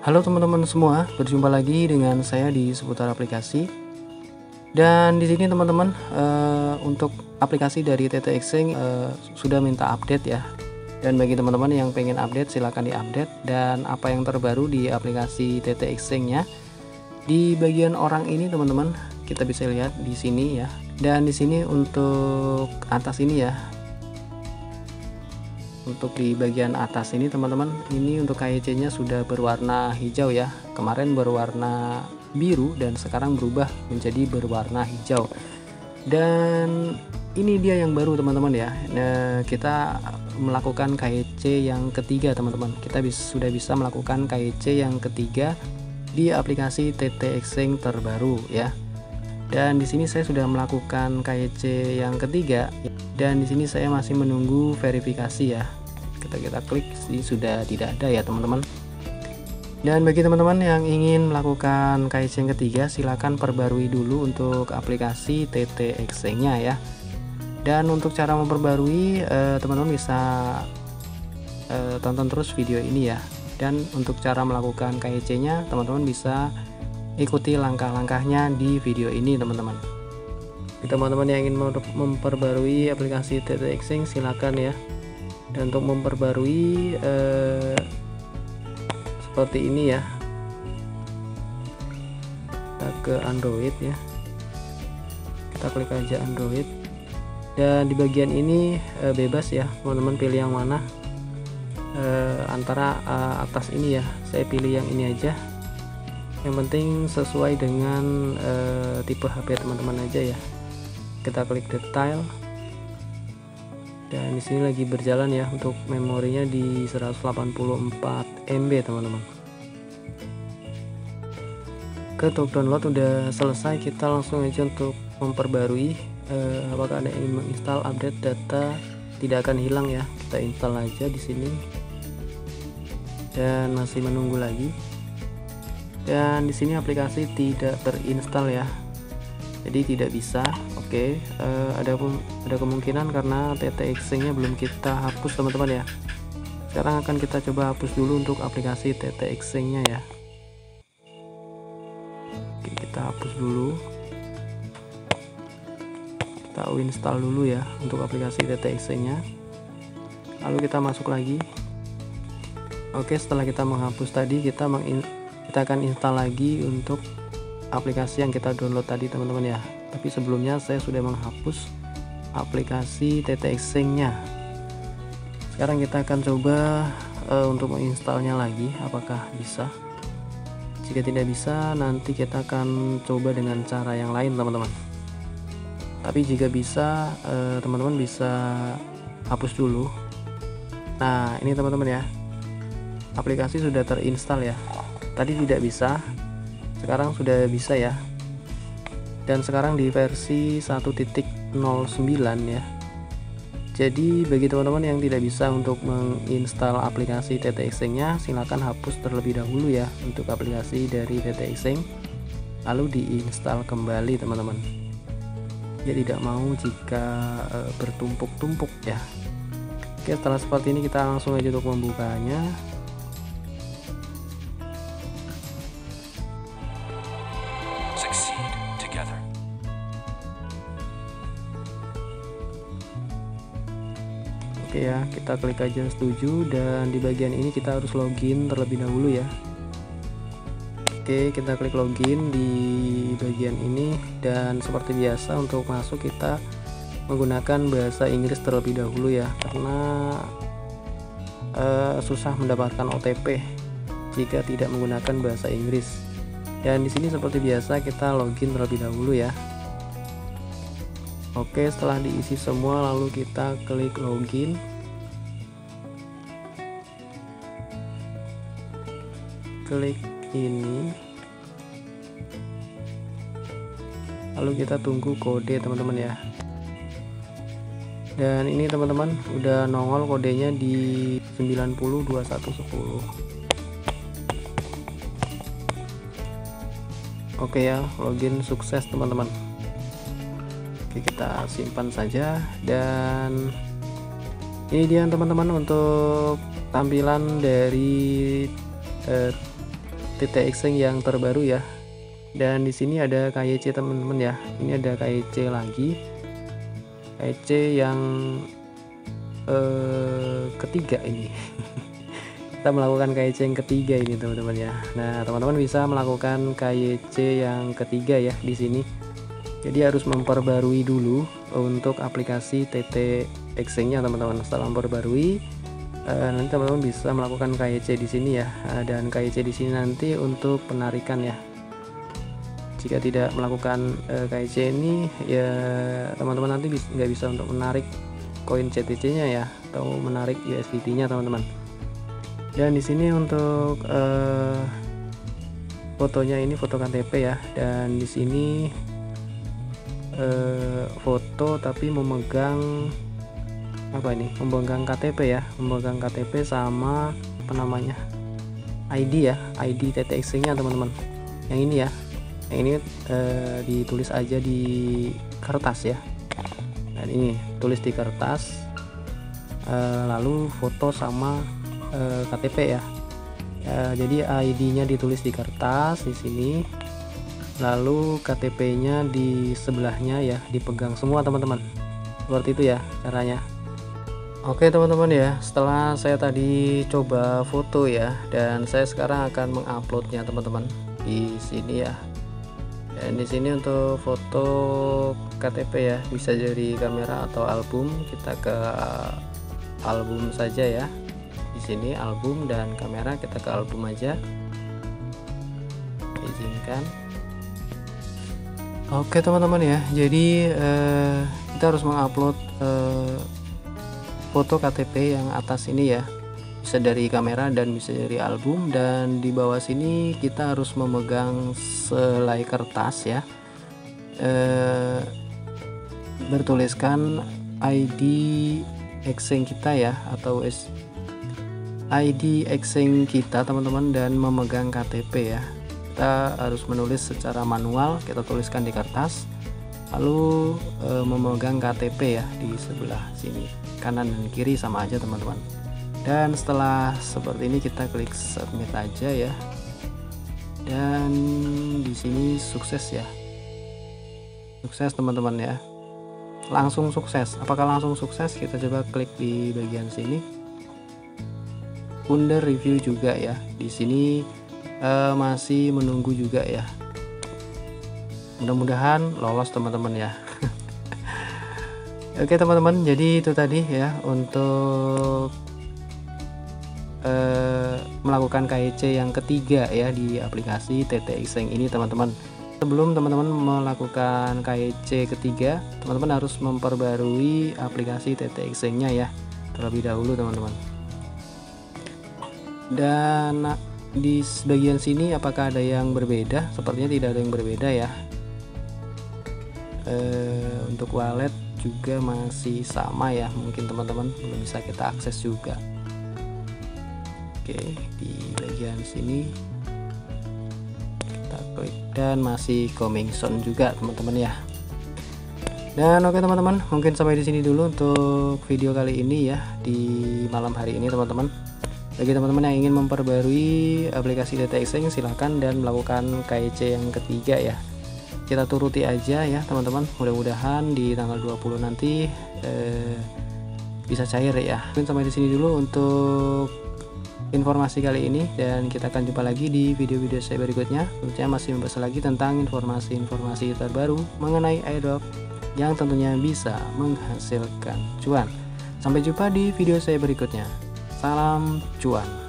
Halo teman-teman semua, berjumpa lagi dengan saya di seputar aplikasi. Dan di sini teman-teman, untuk aplikasi dari TT Exchange sudah minta update ya. Dan bagi teman-teman yang pengen update, silahkan diupdate. Dan apa yang terbaru di aplikasi TT Exchange-nya, di bagian orang ini teman-teman, kita bisa lihat di sini ya. Dan di sini untuk atas ini ya. Untuk di bagian atas ini teman-teman, ini untuk KYC-nya sudah berwarna hijau ya. Kemarin berwarna biru dan sekarang berubah menjadi berwarna hijau. Dan ini dia yang baru teman-teman ya. Nah, kita melakukan KYC yang ketiga teman-teman. Kita sudah bisa melakukan KYC yang ketiga di aplikasi TT Exchange terbaru ya. Dan di sini saya sudah melakukan KYC yang ketiga dan di sini saya masih menunggu verifikasi ya. Kita klik sih sudah tidak ada ya teman-teman. Dan bagi teman-teman yang ingin melakukan KYC yang ketiga, silakan perbarui dulu untuk aplikasi TT Exchange-nya ya. Dan untuk cara memperbarui, teman-teman bisa tonton terus video ini ya. Dan untuk cara melakukan KYC-nya, teman-teman bisa ikuti langkah-langkahnya di video ini teman-teman. Teman-teman yang ingin memperbarui aplikasi TT Exchange, silakan ya. Dan untuk memperbarui seperti ini ya, kita ke Android ya, kita klik aja Android, dan di bagian ini bebas ya teman-teman pilih yang mana, antara atas ini ya, saya pilih yang ini aja. Yang penting sesuai dengan tipe HP teman-teman aja ya. Kita klik detail, dan di sini lagi berjalan ya, untuk memorinya di 184 MB teman-teman. Untuk download udah selesai, kita langsung aja untuk memperbarui. Apakah ada yang menginstal update data tidak akan hilang ya, kita install aja di sini dan masih menunggu lagi. Dan di sini aplikasi tidak terinstall ya, jadi tidak bisa. Oke, ada kemungkinan karena TT Exchange-nya belum kita hapus teman-teman ya. Sekarang akan kita coba hapus dulu untuk aplikasi TT Exchange-nya ya. Oke, kita hapus dulu, kita uninstall dulu ya untuk aplikasi TT Exchange-nya, lalu kita masuk lagi. Oke, setelah kita menghapus tadi, kita akan install lagi untuk aplikasi yang kita download tadi teman-teman ya. Tapi sebelumnya saya sudah menghapus aplikasi TT Exchange-nya. Sekarang kita akan coba untuk menginstalnya lagi, apakah bisa. Jika tidak bisa, nanti kita akan coba dengan cara yang lain teman-teman. Tapi jika bisa, teman-teman bisa hapus dulu. Nah ini teman-teman ya, aplikasi sudah terinstall ya. Tadi tidak bisa, sekarang sudah bisa ya. Dan sekarang di versi 1.09 ya. Jadi bagi teman-teman yang tidak bisa untuk menginstal aplikasi TT Exchange-nya, silakan hapus terlebih dahulu ya untuk aplikasi dari TT Exchange, lalu diinstal kembali teman-teman. Ya tidak mau jika bertumpuk-tumpuk ya. Oke, setelah seperti ini kita langsung aja untuk membukanya. Oke ya, kita klik aja setuju, dan di bagian ini kita harus login terlebih dahulu ya. Oke, kita klik login di bagian ini, dan seperti biasa untuk masuk kita menggunakan bahasa Inggris terlebih dahulu ya, karena susah mendapatkan OTP jika tidak menggunakan bahasa Inggris. Dan di sini seperti biasa kita login terlebih dahulu ya. Oke, setelah diisi semua lalu kita klik login. Klik ini. Lalu kita tunggu kode teman-teman ya. Dan ini teman-teman udah nongol kodenya di 902110. Oke ya, login sukses teman-teman. Oke, kita simpan saja. Dan ini dia teman-teman untuk tampilan dari TT Exchange yang terbaru ya. Dan di sini ada KYC teman-teman ya. Ini ada KYC lagi. KYC yang ketiga ini. Kita melakukan KYC yang ketiga ini teman-teman ya. Nah, teman-teman bisa melakukan KYC yang ketiga ya di sini. Jadi harus memperbarui dulu untuk aplikasi TT Exchange-nya teman-teman. Setelah memperbarui, nanti teman-teman bisa melakukan KYC di sini ya. Dan KYC di sini nanti untuk penarikan ya. Jika tidak melakukan KYC ini ya teman-teman nanti nggak bisa untuk menarik koin CTC-nya ya, atau menarik USDT-nya teman-teman. Dan di sini untuk fotonya ini foto KTP ya. Dan di sini foto tapi memegang apa ini? Memegang KTP ya, memegang KTP sama apa namanya? ID ya, ID TT Exchange-nya teman-teman. Yang ini ya. Yang ini ditulis aja di kertas ya. Dan ini tulis di kertas, lalu foto sama KTP ya. Jadi ID-nya ditulis di kertas di sini, lalu KTP-nya di sebelahnya ya, dipegang semua teman-teman. Seperti itu ya caranya. Oke teman-teman ya, setelah saya tadi coba foto ya, dan saya sekarang akan menguploadnya teman-teman di sini ya. Dan di sini untuk foto KTP ya, bisa dari kamera atau album. Kita ke album saja ya. Di sini album dan kamera, kita ke album aja. Izinkan. Oke teman-teman ya, jadi kita harus mengupload foto KTP yang atas ini ya. Bisa dari kamera dan bisa dari album, dan di bawah sini kita harus memegang selai kertas ya, bertuliskan ID Exchange kita ya, atau ID Exchange kita teman-teman, dan memegang KTP ya. Kita harus menulis secara manual, kita tuliskan di kertas, lalu memegang KTP ya di sebelah sini, kanan dan kiri sama aja teman-teman. Dan setelah seperti ini kita klik submit aja ya. Dan di sini sukses ya. Sukses teman-teman ya. Langsung sukses. Apakah langsung sukses? Kita coba klik di bagian sini. Under review juga ya. Di sini masih menunggu juga ya. Mudah-mudahan lolos teman-teman ya. Oke teman-teman, jadi itu tadi ya untuk melakukan KYC yang ketiga ya di aplikasi TT Exchange ini teman-teman. Sebelum teman-teman melakukan KYC ketiga, teman-teman harus memperbarui aplikasi TT Exchange-nya ya terlebih dahulu teman-teman. Dan di bagian sini apakah ada yang berbeda? Sepertinya tidak ada yang berbeda ya. Untuk wallet juga masih sama ya, mungkin teman-teman belum bisa kita akses juga. Oke, di bagian sini kita klik dan masih coming soon juga teman-teman ya. Dan oke teman-teman, mungkin sampai di sini dulu untuk video kali ini ya, di malam hari ini teman-teman. Bagi teman-teman yang ingin memperbarui aplikasi TT Exchange, silahkan dan melakukan KYC yang ketiga ya. Kita turuti aja ya teman-teman, mudah-mudahan di tanggal 20 nanti bisa cair ya. Mungkin sampai di sini dulu untuk informasi kali ini, dan kita akan jumpa lagi di video-video saya berikutnya. Tentunya masih membahas lagi tentang informasi-informasi terbaru mengenai airdrop yang tentunya bisa menghasilkan cuan. Sampai jumpa di video saya berikutnya. Salam cuan.